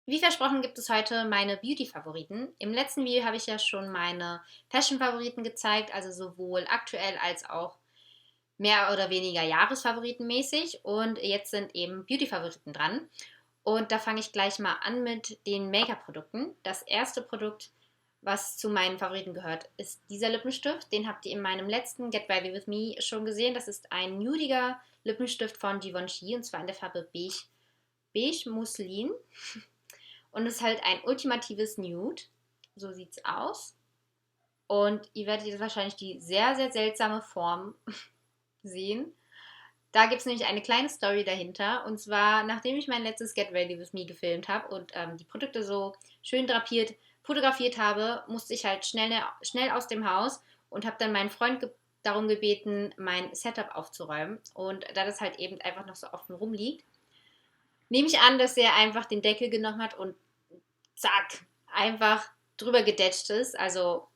Wie versprochen gibt es heute meine Beauty-Favoriten. Im letzten Video habe ich ja schon meine Fashion-Favoriten gezeigt, also sowohl aktuell als auch mehr oder weniger Jahresfavoriten mäßig. Und jetzt sind eben Beauty-Favoriten dran. Und da fange ich gleich mal an mit den Make-up-Produkten. Das erste Produkt, was zu meinen Favoriten gehört, ist dieser Lippenstift. Den habt ihr in meinem letzten Get Ready With Me schon gesehen. Das ist ein nudiger Lippenstift von Givenchy und zwar in der Farbe Beige Muslin. Und es ist halt ein ultimatives Nude. So sieht es aus. Und ihr werdet jetzt wahrscheinlich die sehr, sehr seltsame Form sehen. Da gibt es nämlich eine kleine Story dahinter. Und zwar, nachdem ich mein letztes Get Ready With Me gefilmt habe und die Produkte so schön drapiert fotografiert habe, musste ich halt schnell aus dem Haus und habe dann meinen Freund darum gebeten, mein Setup aufzuräumen. Und da das halt eben einfach noch so offen rumliegt, nehme ich an, dass er einfach den Deckel genommen hat und zack, einfach drüber gedetscht ist, also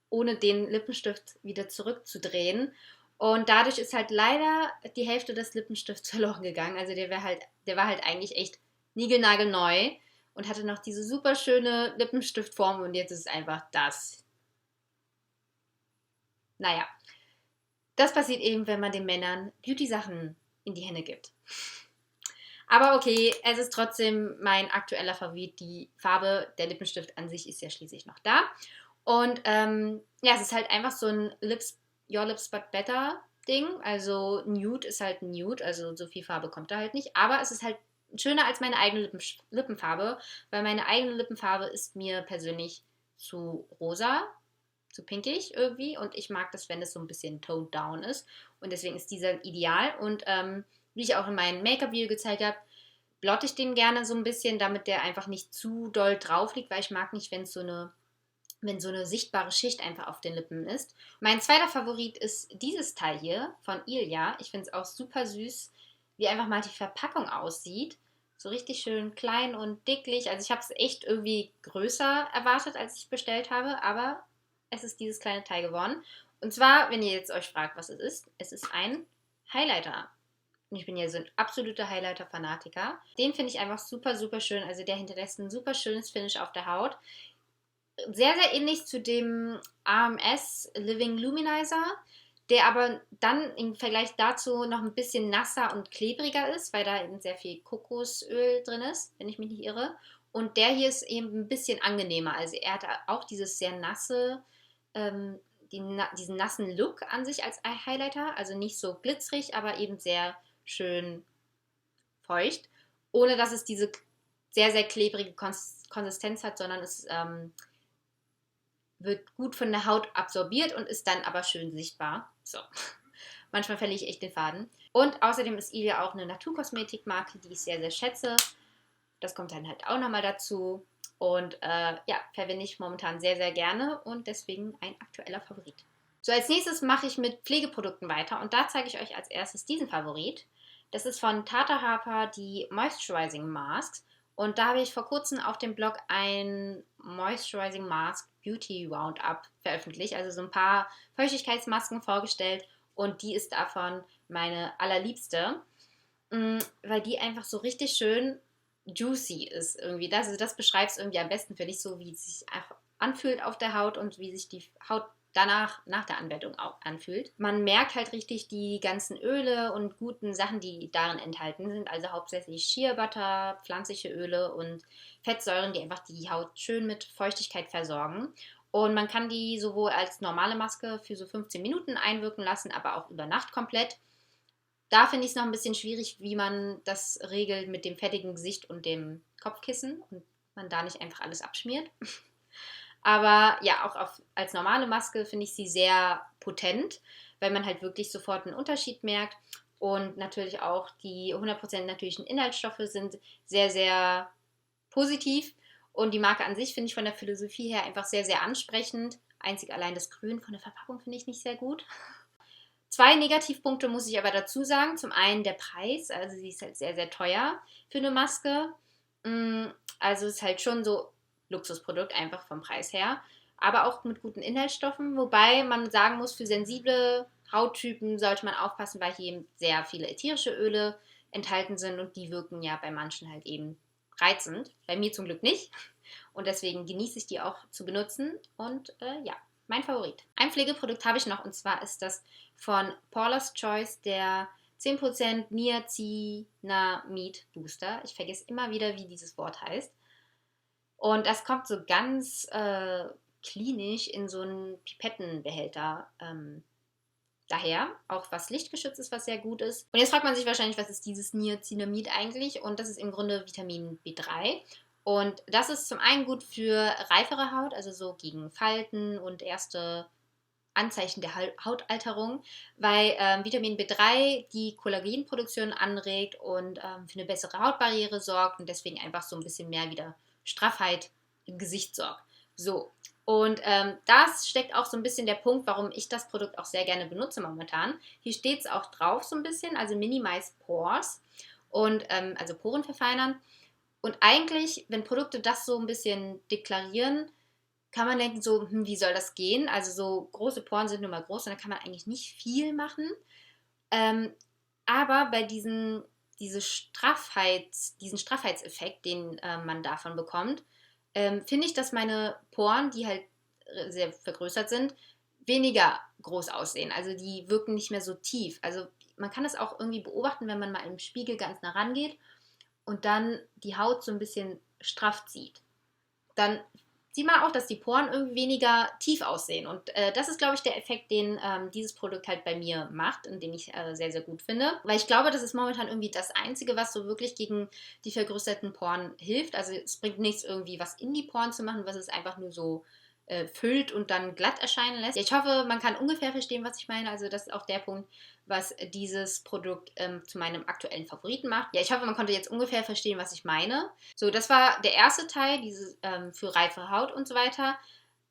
ohne den Lippenstift wieder zurückzudrehen. Und dadurch ist halt leider die Hälfte des Lippenstifts verloren gegangen. Also der war halt eigentlich echt niegelnagelneu und hatte noch diese super schöne Lippenstiftform und jetzt ist es einfach das. Naja, das passiert eben, wenn man den Männern Beauty-Sachen in die Hände gibt. Aber okay, es ist trotzdem mein aktueller Favorit. Die Farbe, der Lippenstift an sich ist ja schließlich noch da. Und ja, es ist halt einfach so ein Your Lips But Better Ding. Also Nude ist halt ein Nude, also so viel Farbe kommt da halt nicht. Aber es ist halt schöner als meine eigene Lippenfarbe, weil meine eigene Lippenfarbe ist mir persönlich zu rosa, zu pinkig irgendwie. Und ich mag das, wenn es so ein bisschen toned down ist. Und deswegen ist dieser ideal. Und wie ich auch in meinem Make-up-Video gezeigt habe, blotte ich den gerne so ein bisschen, damit der einfach nicht zu doll drauf liegt, weil ich mag nicht, wenn so eine sichtbare Schicht einfach auf den Lippen ist. Mein zweiter Favorit ist dieses Teil hier von Ilia. Ich finde es auch super süß, wie einfach mal die Verpackung aussieht. So richtig schön klein und dicklich. Also ich habe es echt irgendwie größer erwartet, als ich bestellt habe, aber es ist dieses kleine Teil geworden. Und zwar, wenn ihr jetzt euch fragt, was es ist ein Highlighter. Und ich bin ja so ein absoluter Highlighter-Fanatiker. Den finde ich einfach super, super schön. Also der hinterlässt ein super schönes Finish auf der Haut. Sehr, sehr ähnlich zu dem AMS Living Luminizer, der aber dann im Vergleich dazu noch ein bisschen nasser und klebriger ist, weil da eben sehr viel Kokosöl drin ist, wenn ich mich nicht irre. Und der hier ist eben ein bisschen angenehmer. Also er hat auch dieses sehr nasse, ähm, diesen nassen Look an sich als Highlighter. Also nicht so glitzerig, aber eben sehr schön feucht. Ohne dass es diese sehr, sehr klebrige Konsistenz hat, sondern es wird gut von der Haut absorbiert und ist dann aber schön sichtbar. So, manchmal verliere ich echt den Faden. Und außerdem ist Ilia auch eine Naturkosmetikmarke, die ich sehr, sehr schätze. Das kommt dann halt auch nochmal dazu. Und ja, verwende ich momentan sehr, sehr gerne und deswegen ein aktueller Favorit. So, als nächstes mache ich mit Pflegeprodukten weiter und da zeige ich euch als erstes diesen Favorit. Das ist von Tata Harper die Moisturizing Masks. Und da habe ich vor kurzem auf dem Blog ein Moisturizing Mask Beauty Roundup veröffentlicht, also so ein paar Feuchtigkeitsmasken vorgestellt und die ist davon meine allerliebste, weil die einfach so richtig schön juicy ist irgendwie. Das beschreibt es irgendwie am besten, finde ich, so wie es sich einfach anfühlt auf der Haut und wie sich die Haut danach, nach der Anwendung auch anfühlt. Man merkt halt richtig die ganzen Öle und guten Sachen, die darin enthalten sind. Also hauptsächlich Shea Butter, pflanzliche Öle und Fettsäuren, die einfach die Haut schön mit Feuchtigkeit versorgen. Und man kann die sowohl als normale Maske für so 15 Minuten einwirken lassen, aber auch über Nacht komplett. Da finde ich es noch ein bisschen schwierig, wie man das regelt mit dem fettigen Gesicht und dem Kopfkissen und man da nicht einfach alles abschmiert. Aber ja, auch als normale Maske finde ich sie sehr potent, weil man halt wirklich sofort einen Unterschied merkt. Und natürlich auch die 100% natürlichen Inhaltsstoffe sind sehr, sehr positiv. Und die Marke an sich finde ich von der Philosophie her einfach sehr, sehr ansprechend. Einzig allein das Grün von der Verpackung finde ich nicht sehr gut. Zwei Negativpunkte muss ich aber dazu sagen. Zum einen der Preis, also sie ist halt sehr, sehr teuer für eine Maske. Also ist halt schon so Luxusprodukt, einfach vom Preis her. Aber auch mit guten Inhaltsstoffen, wobei man sagen muss, für sensible Hauttypen sollte man aufpassen, weil hier eben sehr viele ätherische Öle enthalten sind und die wirken ja bei manchen halt eben reizend. Bei mir zum Glück nicht. Und deswegen genieße ich die auch zu benutzen. Und ja, mein Favorit. Ein Pflegeprodukt habe ich noch, und zwar ist das von Paula's Choice, der 10% Niacinamid Booster. Ich vergesse immer wieder, wie dieses Wort heißt. Und das kommt so ganz klinisch in so einen Pipettenbehälter daher. Auch was lichtgeschützt ist, was sehr gut ist. Und jetzt fragt man sich wahrscheinlich, was ist dieses Niacinamid eigentlich? Und das ist im Grunde Vitamin B3. Und das ist zum einen gut für reifere Haut, also so gegen Falten und erste Anzeichen der Hautalterung, weil Vitamin B3 die Kollagenproduktion anregt und für eine bessere Hautbarriere sorgt und deswegen einfach so ein bisschen mehr wieder Straffheit im Gesicht sorgt. So, und das steckt auch so ein bisschen der Punkt, warum ich das Produkt auch sehr gerne benutze momentan. Hier steht es auch drauf so ein bisschen, also Minimize Pores und also Poren verfeinern. Und eigentlich, wenn Produkte das so ein bisschen deklarieren, kann man denken so, wie soll das gehen? Also so große Poren sind nun mal groß und da kann man eigentlich nicht viel machen. Aber bei diesen Straffheitseffekt, den man davon bekommt, finde ich, dass meine Poren, die halt sehr vergrößert sind, weniger groß aussehen. Also die wirken nicht mehr so tief. Also man kann das auch irgendwie beobachten, wenn man mal im Spiegel ganz nah rangeht und dann die Haut so ein bisschen straff zieht. Dann sieht man auch, dass die Poren irgendwie weniger tief aussehen. Und das ist, glaube ich, der Effekt, den dieses Produkt halt bei mir macht und den ich sehr, sehr gut finde. Weil ich glaube, das ist momentan irgendwie das Einzige, was so wirklich gegen die vergrößerten Poren hilft. Also es bringt nichts irgendwie, was in die Poren zu machen, was es einfach nur so füllt und dann glatt erscheinen lässt. Ja, ich hoffe, man kann ungefähr verstehen, was ich meine. Also das ist auch der Punkt, was dieses Produkt zu meinem aktuellen Favoriten macht. Ja, ich hoffe, man konnte jetzt ungefähr verstehen, was ich meine. So, das war der erste Teil, dieses für reife Haut und so weiter.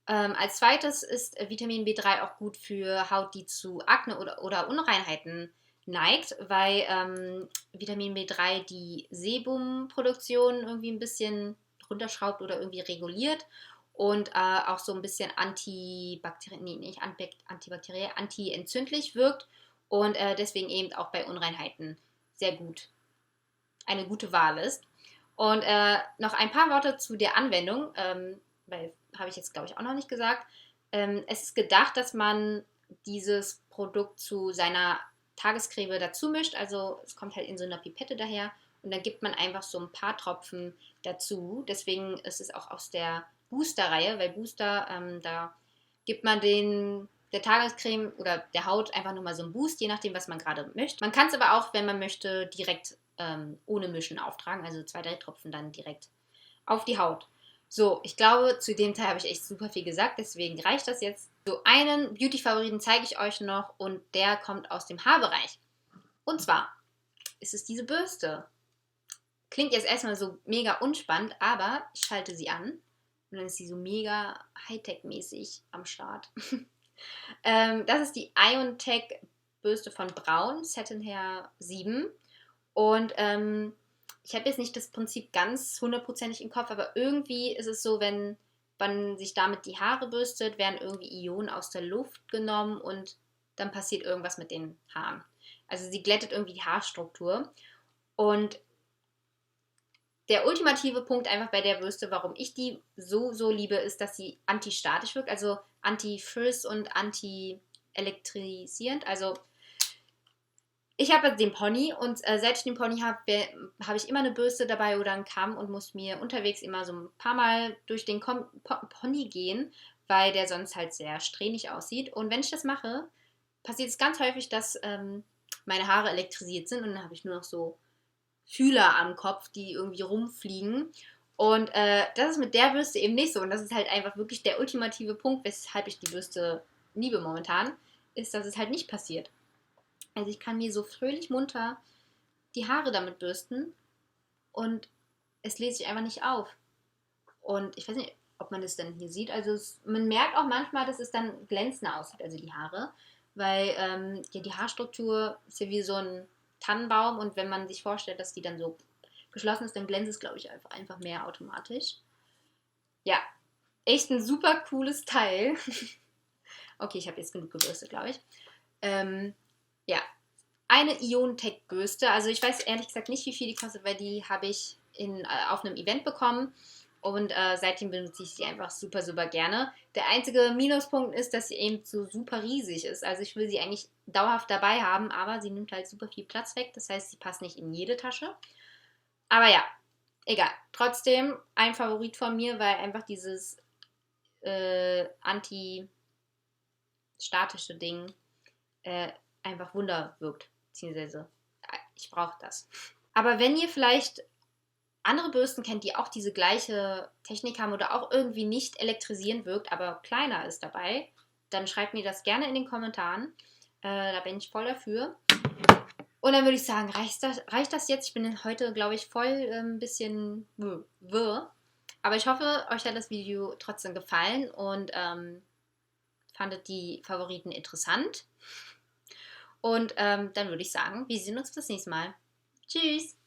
Als zweites ist Vitamin B3 auch gut für Haut, die zu Akne oder Unreinheiten neigt, weil Vitamin B3 die Sebumproduktion irgendwie ein bisschen runterschraubt oder irgendwie reguliert und auch so ein bisschen antientzündlich wirkt und deswegen eben auch bei Unreinheiten sehr gut, eine gute Wahl ist. Und noch ein paar Worte zu der Anwendung, weil habe ich jetzt glaube ich auch noch nicht gesagt. Es ist gedacht, dass man dieses Produkt zu seiner Tagescreme dazu mischt, also es kommt halt in so einer Pipette daher und dann gibt man einfach so ein paar Tropfen dazu. Deswegen ist es auch aus der Booster-Reihe, weil Booster, da gibt man der Tagescreme oder der Haut einfach nur mal so einen Boost, je nachdem, was man gerade möchte. Man kann es aber auch, wenn man möchte, direkt ohne Mischen auftragen, also 2, 3 Tropfen dann direkt auf die Haut. So, ich glaube, zu dem Teil habe ich echt super viel gesagt, deswegen reicht das jetzt. So, einen Beauty-Favoriten zeige ich euch noch und der kommt aus dem Haarbereich. Und zwar ist es diese Bürste. Klingt jetzt erstmal so mega unspannend, aber ich schalte sie an und dann ist sie so mega Hightech-mäßig am Start. Das ist die Iontech Bürste von Braun, Satin Hair 7. Und ich habe jetzt nicht das Prinzip ganz hundertprozentig im Kopf, aber irgendwie ist es so, wenn man sich damit die Haare bürstet, werden irgendwie Ionen aus der Luft genommen und dann passiert irgendwas mit den Haaren. Also sie glättet irgendwie die Haarstruktur. Und der ultimative Punkt einfach bei der Bürste, warum ich die so liebe, ist, dass sie antistatisch wirkt, also anti-frizz und anti-elektrisierend. Also ich habe jetzt den Pony und seit ich den Pony habe, habe ich immer eine Bürste dabei oder einen Kamm und muss mir unterwegs immer so ein paar Mal durch den Pony gehen, weil der sonst halt sehr strähnig aussieht. Und wenn ich das mache, passiert es ganz häufig, dass meine Haare elektrisiert sind und dann habe ich nur noch so Fühler am Kopf, die irgendwie rumfliegen. Und das ist mit der Bürste eben nicht so. Und das ist halt einfach wirklich der ultimative Punkt, weshalb ich die Bürste liebe momentan, ist, dass es halt nicht passiert. Also ich kann mir so fröhlich munter die Haare damit bürsten und es lädt sich einfach nicht auf. Und ich weiß nicht, ob man das dann hier sieht. Also man merkt auch manchmal, dass es dann glänzender aussieht, also die Haare. Weil ja, die Haarstruktur ist ja wie so ein Tannenbaum und wenn man sich vorstellt, dass die dann so geschlossen ist, dann glänzt es, glaube ich, einfach mehr automatisch. Ja, echt ein super cooles Teil. Okay, ich habe jetzt genug gebürstet, glaube ich. Ja, eine Iontech-Bürste. Also ich weiß ehrlich gesagt nicht, wie viel die kostet, weil die habe ich auf einem Event bekommen. Und seitdem benutze ich sie einfach super, super gerne. Der einzige Minuspunkt ist, dass sie eben so super riesig ist. Also ich will sie eigentlich dauerhaft dabei haben, aber sie nimmt halt super viel Platz weg. Das heißt, sie passt nicht in jede Tasche. Aber ja, egal. Trotzdem ein Favorit von mir, weil einfach dieses anti-statische Ding einfach Wunder wirkt. Beziehungsweise ich brauche das. Aber wenn ihr vielleicht andere Bürsten kennt, die auch diese gleiche Technik haben oder auch irgendwie nicht elektrisierend wirkt, aber kleiner ist dabei, dann schreibt mir das gerne in den Kommentaren. Da bin ich voll dafür. Und dann würde ich sagen, reicht das jetzt? Ich bin heute, glaube ich, voll ein bisschen wirr. Aber ich hoffe, euch hat das Video trotzdem gefallen und fandet die Favoriten interessant. Und dann würde ich sagen, wir sehen uns das nächste Mal. Tschüss!